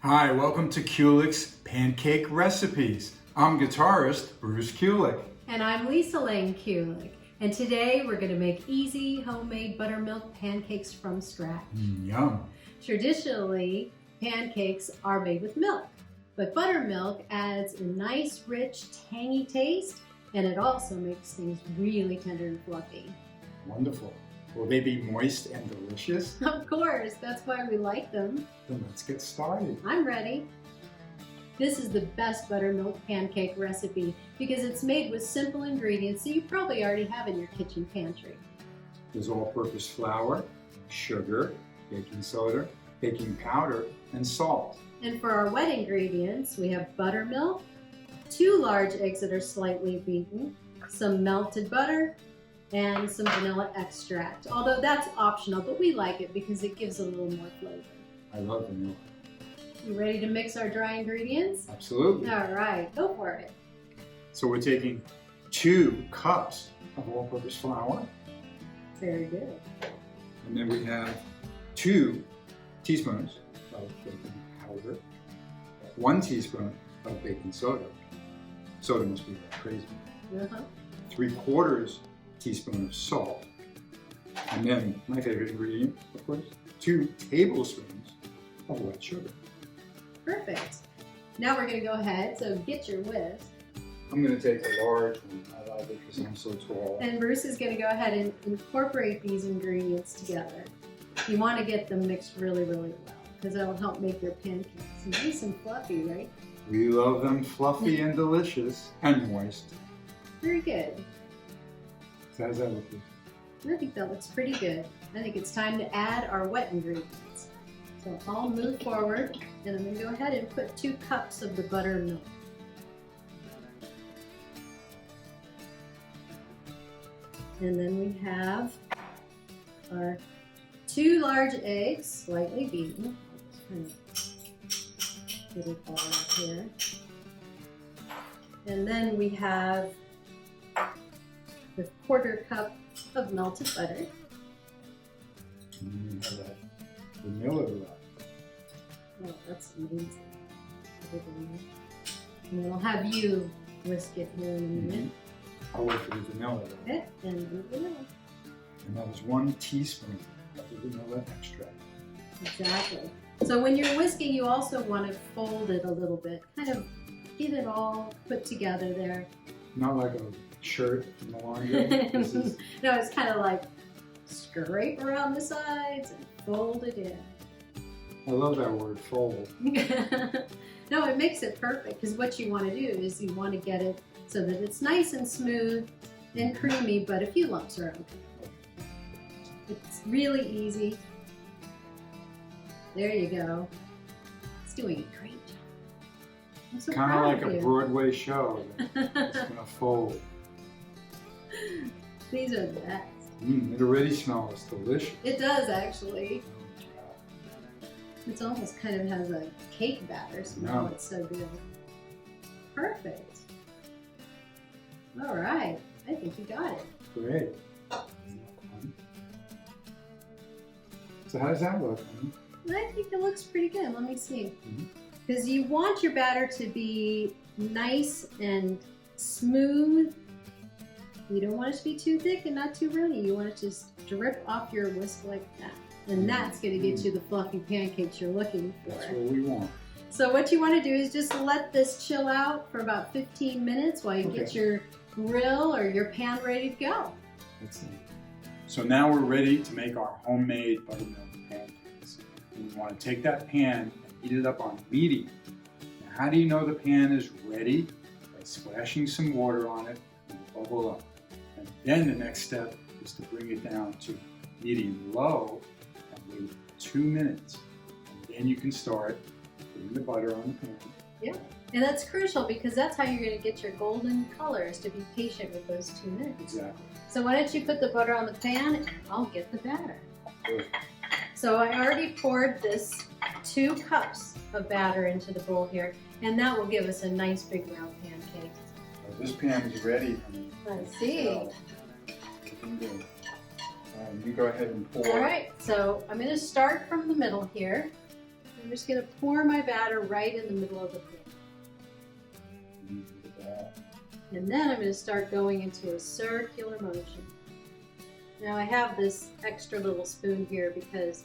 Hi, welcome to Kulick's Pancake Recipes. I'm guitarist Bruce Kulick. And I'm Lisa Lane Kulick. And today we're going to make easy homemade buttermilk pancakes from scratch. Yum. Traditionally, pancakes are made with milk, but buttermilk adds a nice, rich, tangy taste, and it also makes things really tender and fluffy. Wonderful. Will they be moist and delicious? Of course, that's why we like them. Then let's get started. I'm ready. This is the best buttermilk pancake recipe because it's made with simple ingredients that you probably already have in your kitchen pantry. There's all-purpose flour, sugar, baking soda, baking powder, and salt. And for our wet ingredients, we have buttermilk, 2 large eggs that are slightly beaten, some melted butter, and some vanilla extract. Although that's optional, but we like it because it gives a little more flavor. I love vanilla. You ready to mix our dry ingredients? Absolutely. All right, go for it. So we're taking 2 cups of all-purpose flour, Very good. and then we have 2 teaspoons of baking powder, 1 teaspoon of baking soda. Soda must be crazy. 3/4 teaspoon of salt, and then my favorite ingredient, of course, 2 tablespoons of white sugar. Perfect. Now we're going to go ahead, so get your whisk. I'm going to take a large one. I love it because I'm so tall. And Bruce is going to go ahead and incorporate these ingredients together. You want to get them mixed really, really well because that'll help make your pancakes nice and fluffy, right? We love them fluffy and delicious and moist. Very good. So how does that look? I think that looks pretty good. I think it's time to add our wet ingredients. So I'll move forward and I'm going to go ahead and put 2 cups of the buttermilk. And then we have our 2 large eggs, slightly beaten. Just kind of get it all up here. And then we have the 1/4 cup of melted butter. That vanilla left. Oh, that's amazing. And then I'll have you whisk it here in a minute. I'll wait for the vanilla. Okay, and the vanilla. And that was 1 teaspoon of the vanilla extract. Exactly. So when you're whisking, you also want to fold it a little bit, kind of get it all put together there. Not like a shirt in the laundry. This is No, it's kind of like scrape around the sides and fold it in. I love that word, fold. No, it makes it perfect because what you want to do is you want to get it so that it's nice and smooth and creamy, but a few lumps are okay. It's really easy. There you go. It's doing a great job. I'm so Kind of proud like of a you. Broadway show. It's gonna fold. These are the best. It already smells delicious. It does actually. Oh, It almost kind of has a cake batter smell. Yeah. It's so good. Perfect. All right. I think you got it. great. So how does that look? I think it looks pretty good. Let me see. Mhm. Because you want your batter to be nice and smooth. You don't want it to be too thick and not too runny. You want it to just drip off your whisk like that. And that's going to get you the fluffy pancakes you're looking for. That's what we want. So what you want to do is just let this chill out for about 15 minutes while you get your grill or your pan ready to go. That's it. So now we're ready to make our homemade buttermilk pancakes. And we want to take that pan and heat it up on medium. Now, how do you know the pan is ready? By splashing some water on it and bubble up. And then the next step is to bring it down to medium low and wait 2 minutes. And then you can start putting the butter on the pan. Yeah, and that's crucial because that's how you're going to get your golden colors. To be patient with those 2 minutes. Exactly. So why don't you put the butter on the pan and I'll get the batter. Good. So I already poured this 2 cups of batter into the bowl here, and that will give us a nice big round pancake. So this pan is ready for me. I see. Looking good. You go ahead and pour. All right, so I'm going to start from the middle here. I'm just going to pour my batter right in the middle of the pan. Look at that. And then I'm going to start going into a circular motion. Now I have this extra little spoon here because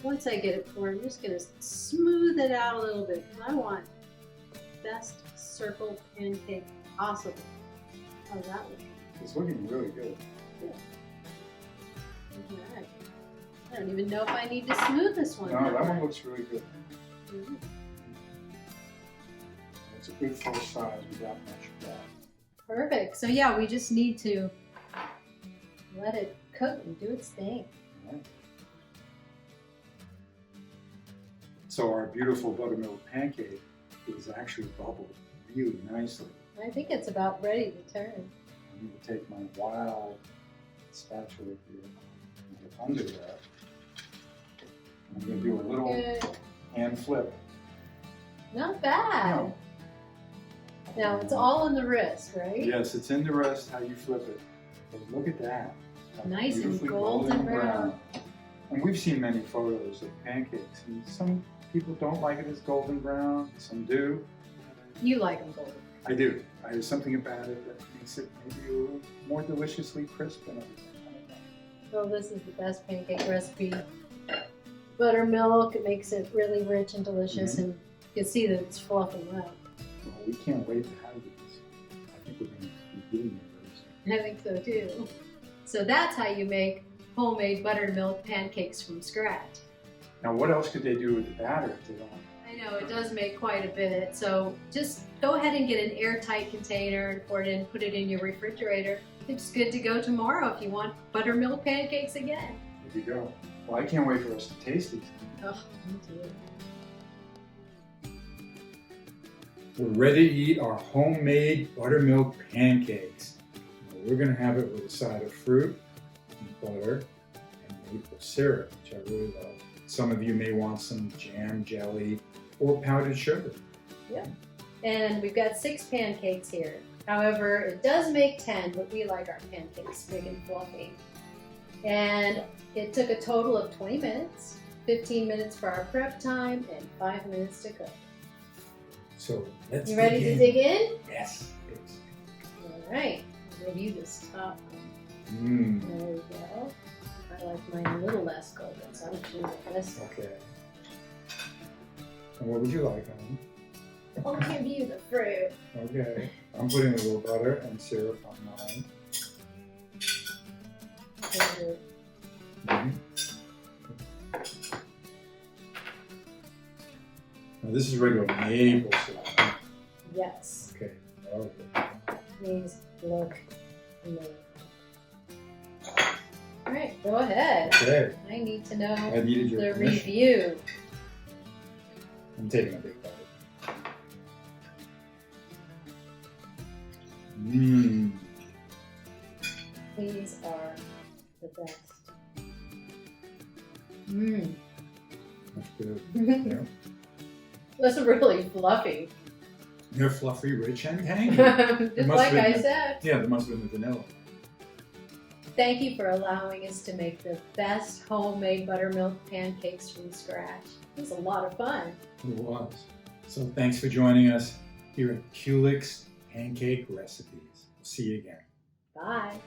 once I get it poured, I'm just going to smooth it out a little bit. I want the best circle pancake possible. How's that look? It's looking really good. Good. Alright. I don't even know if I need to smooth this one. No, that one looks really good. Mm-hmm. It's a good full size without much fat. Perfect. So yeah, we just need to let it cook and do its thing. Right. So our beautiful buttermilk pancake is actually bubbled really nicely. I think it's about ready to turn. I'm going to take my wild spatula here and get under that. I'm going to do a little Good. hand flip. Not bad. No. Now it's all in the wrist, right? Yes, it's in the rest how you flip it. But look at that. That's Nice and beautifully golden brown. And we've seen many photos of pancakes, and some people don't like it as golden brown, some do. You like them golden. I do. There's something about it that makes it maybe a little more deliciously crisp and everything. I don't know. Well, this is the best pancake recipe. Buttermilk, it makes it really rich and delicious, and you can see that it's fluffing well. Well, we can't wait to have these. I think we're going to be doing it very soon. I think so too. So that's how you make homemade buttermilk pancakes from scratch. Now, what else could they do with the batter if they don't? I know, it does make quite a bit. So just go ahead and get an airtight container and pour it in, put it in your refrigerator. It's good to go tomorrow if you want buttermilk pancakes again. There you go. Well, I can't wait for us to taste these. Oh, me too. We're ready to eat our homemade buttermilk pancakes. Now, we're going to have it with a side of fruit, and butter, and maple syrup, which I really love. Some of you may want some jam, jelly, or powdered sugar. Yeah. And we've got 6 pancakes here. However, it does make 10, but we like our pancakes big and fluffy. And it took a total of 20 minutes, 15 minutes for our prep time, and 5 minutes to cook. So let's You ready to dig in? Yes. All right. I'll give you this top one. Mmm. There we go. I like mine a little less golden, so I'm choosing this. Okay. And what would you like, honey? I'll give you the fruit. Okay. I'm putting a little butter and syrup on mine. Good. Mm-hmm. Now this is regular maple syrup. Yes. Okay. Okay. These look amazing. All right, go ahead. Okay. I need to know I needed your the permission. review. I'm taking a big bite. Mmm. These are the best. Mmm. That's good. Yeah. That's really fluffy. They're fluffy, rich, and tangy. Just must like have I been- said. Yeah, there must have been the vanilla. Thank you for allowing us to make the best homemade buttermilk pancakes from scratch. It was a lot of fun. It was. So thanks for joining us here at Kulick's Pancake Recipes. See you again. Bye.